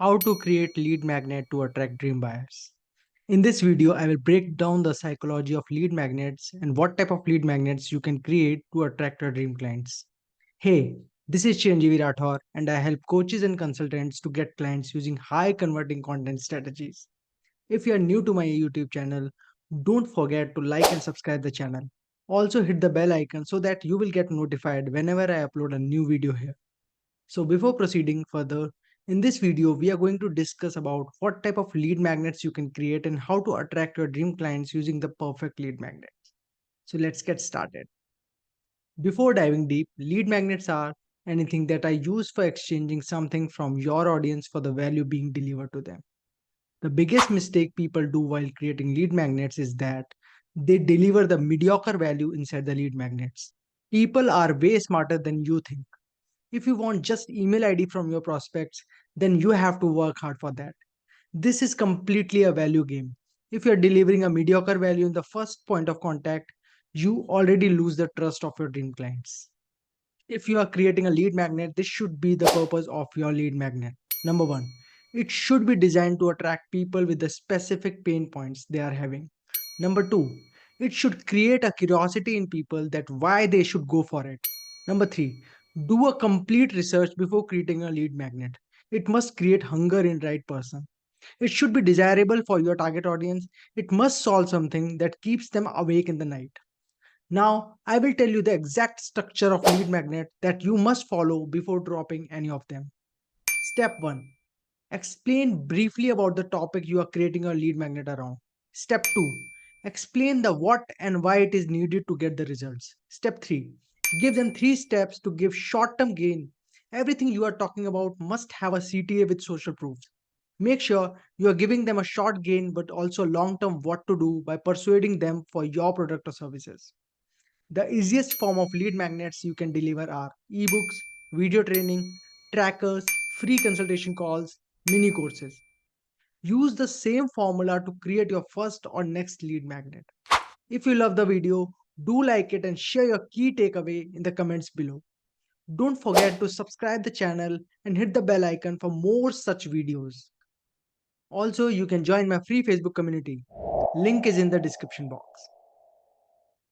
how to create lead magnet to attract dream buyers. In this video, I will break down the psychology of lead magnets and what type of lead magnets you can create to attract your dream clients. Hey, this is Chiranjeevi Rathore and I help coaches and consultants to get clients using high converting content strategies. If you are new to my YouTube channel, don't forget to like and subscribe the channel. Also hit the bell icon so that you will get notified whenever I upload a new video here. So before proceeding further, in this video we are going to discuss about what type of lead magnets you can create and how to attract your dream clients using the perfect lead magnets. So let's get started. Before diving deep, lead magnets are anything that I use for exchanging something from your audience for the value being delivered to them. The biggest mistake people do while creating lead magnets is that they deliver the mediocre value inside the lead magnets. People are way smarter than you think. If you want just email ID from your prospects, then you have to work hard for that. This is completely a value game. If you're delivering a mediocre value in the first point of contact, you already lose the trust of your dream clients. If you are creating a lead magnet, this should be the purpose of your lead magnet. Number one, it should be designed to attract people with the specific pain points they are having. Number two, it should create a curiosity in people that why they should go for it. Number three, do a complete research before creating a lead magnet. It must create hunger in right person. It should be desirable for your target audience. It must solve something that keeps them awake in the night. Now, I will tell you the exact structure of lead magnet that you must follow before dropping any of them. Step 1. Explain briefly about the topic you are creating a lead magnet around. Step 2. Explain the what and why it is needed to get the results. Step 3. Give them 3 steps to give short term gain. Everything you are talking about must have a CTA with social proof. Make sure you are giving them a short gain but also long term what to do by persuading them for your product or services. The easiest form of lead magnets you can deliver are ebooks, video training, trackers, free consultation calls, mini courses. Use the same formula to create your first or next lead magnet. If you love the video, do like it and share your key takeaway in the comments below. Don't forget to subscribe the channel and hit the bell icon for more such videos. Also, you can join my free Facebook community. Link is in the description box.